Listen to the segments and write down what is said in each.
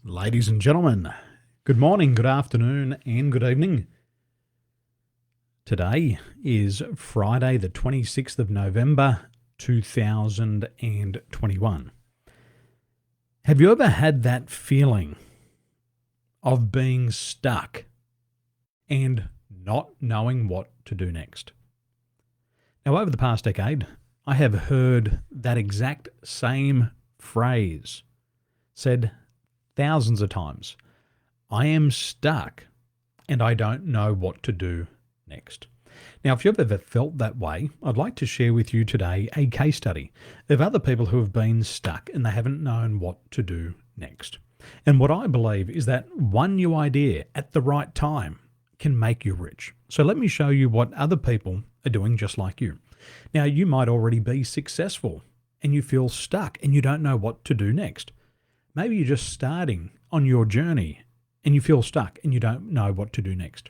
Ladies and gentlemen, good morning, good afternoon, and good evening. Today is Friday, the 26th of November, 2021. Have you ever had that feeling of being stuck and not knowing what to do next? Now, over the past decade, I have heard that exact same phrase said thousands of times. I am stuck and I don't know what to do next. Now, if you've ever felt that way, I'd like to share with you today a case study of other people who have been stuck and they haven't known what to do next. And what I believe is that one new idea at the right time can make you rich. So let me show you what other people are doing just like you. Now, you might already be successful and you feel stuck and you don't know what to do next. Maybe you're just starting on your journey and you feel stuck and you don't know what to do next.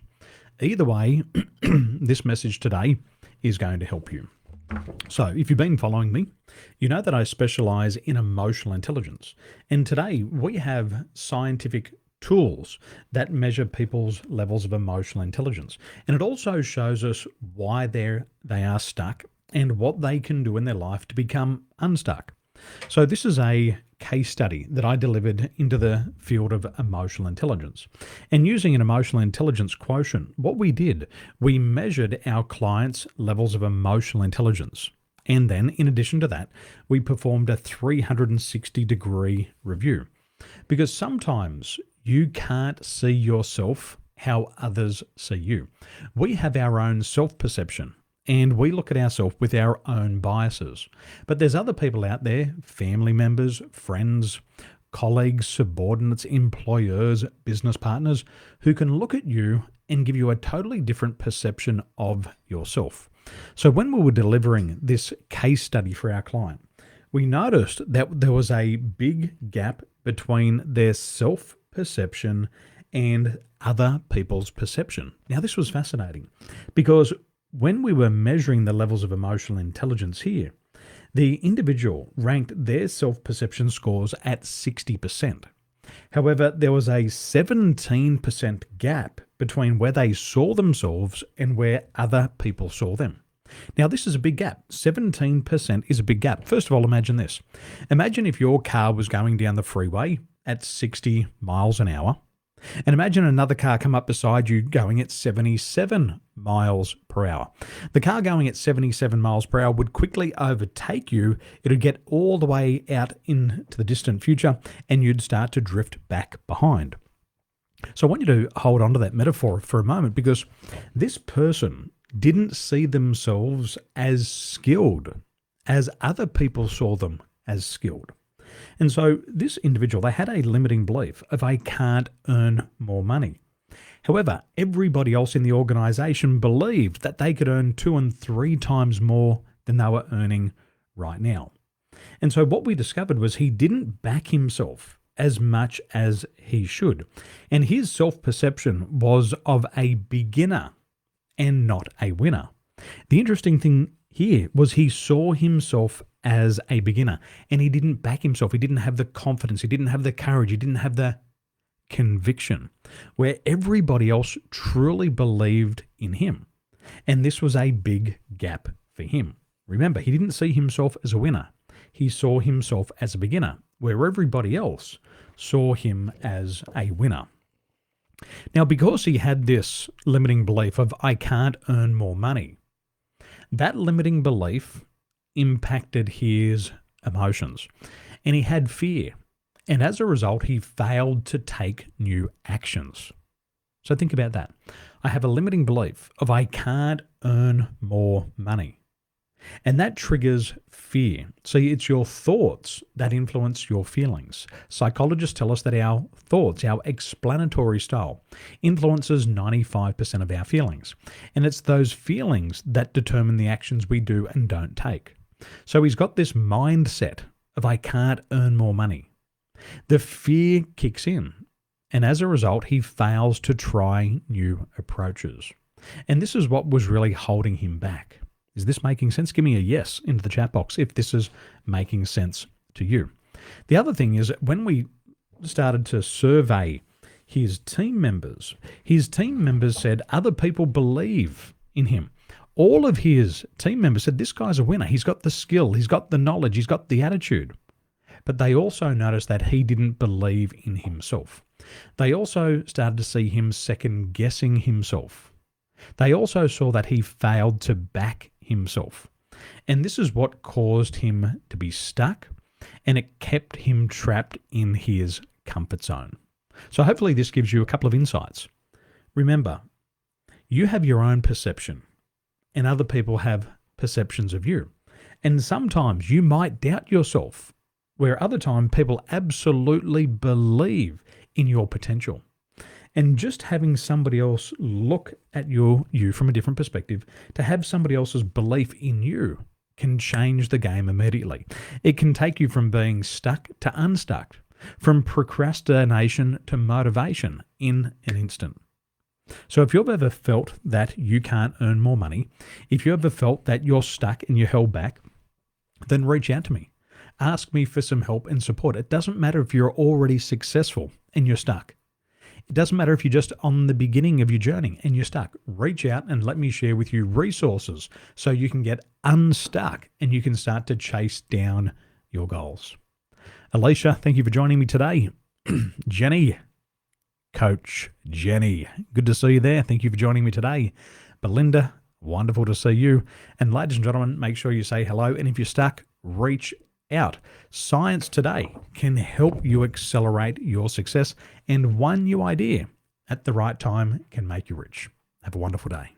Either way, this message today is going to help you. So if you've been following me, you know that I specialize in emotional intelligence. And today we have scientific tools that measure people's levels of emotional intelligence. And it also shows us why they are stuck and what they can do in their life to become unstuck. So this is a case study that I delivered into the field of emotional intelligence. And using an emotional intelligence quotient, what we did, we measured our clients' levels of emotional intelligence. And then, in addition to that, we performed a 360-degree review. Because sometimes you can't see yourself how others see you. We have our own self-perception. And we look at ourselves with our own biases. But there's other people out there, family members, friends, colleagues, subordinates, employers, business partners, who can look at you and give you a totally different perception of yourself. So when we were delivering this case study for our client, we noticed that there was a big gap between their self-perception and other people's perception. Now, this was fascinating because when we were measuring the levels of emotional intelligence here, the individual ranked their self-perception scores at 60%. However, there was a 17% gap between where they saw themselves and where other people saw them. Now, this is a big gap. 17% is a big gap. First of all, imagine this. Imagine if your car was going down the freeway at 60 miles an hour. And imagine another car come up beside you going at 77 miles per hour. The car going at 77 miles per hour would quickly overtake you. It would get all the way out into the distant future and you'd start to drift back behind. So I want you to hold on to that metaphor for a moment because this person didn't see themselves as skilled as other people saw them as skilled. And so this individual, they had a limiting belief of I can't earn more money. However, everybody else in the organization believed that they could earn 2 and 3 times more than they were earning right now. And so what we discovered was he didn't back himself as much as he should. And his self-perception was of a beginner and not a winner. The interesting thing here was he saw himself as a beginner and he didn't back himself. He didn't have the confidence. He didn't have the courage. He didn't have the conviction where everybody else truly believed in him. And this was a big gap for him. Remember, he didn't see himself as a winner. He saw himself as a beginner where everybody else saw him as a winner. Now, because he had this limiting belief of I can't earn more money, that limiting belief impacted his emotions and he had fear. And as a result, he failed to take new actions. So think about that. I have a limiting belief of I can't earn more money. And that triggers fear. See, it's your thoughts that influence your feelings. Psychologists tell us that our thoughts, our explanatory style, influences 95% of our feelings. And it's those feelings that determine the actions we do and don't take. So he's got this mindset of I can't earn more money. The fear kicks in. And as a result, he fails to try new approaches. And this is what was really holding him back. Is this making sense? Give me a yes into the chat box if this is making sense to you. The other thing is when we started to survey his team members, said other people believe in him. All of his team members said, this guy's a winner. He's got the skill, he's got the knowledge, he's got the attitude. But they also noticed that he didn't believe in himself. They also started to see him second guessing himself. They also saw that he failed to back himself. And this is what caused him to be stuck, and it kept him trapped in his comfort zone. So hopefully this gives you a couple of insights. Remember, you have your own perception, and other people have perceptions of you. And sometimes you might doubt yourself, where other times people absolutely believe in your potential. And just having somebody else look at you from a different perspective, to have somebody else's belief in you, can change the game immediately. It can take you from being stuck to unstuck, from procrastination to motivation in an instant. So if you've ever felt that you can't earn more money, if you ever felt that you're stuck and you're held back, then reach out to me. Ask me for some help and support. It doesn't matter if you're already successful and you're stuck. It doesn't matter if you're just on the beginning of your journey and you're stuck. Reach out and let me share with you resources so you can get unstuck and you can start to chase down your goals. Alicia, thank you for joining me today. Jenny, Coach Jenny, good to see you there. Thank you for joining me today. Belinda, wonderful to see you. And ladies and gentlemen, make sure you say hello. And if you're stuck, reach out. Science today can help you accelerate your success, and one new idea at the right time can make you rich. Have a wonderful day.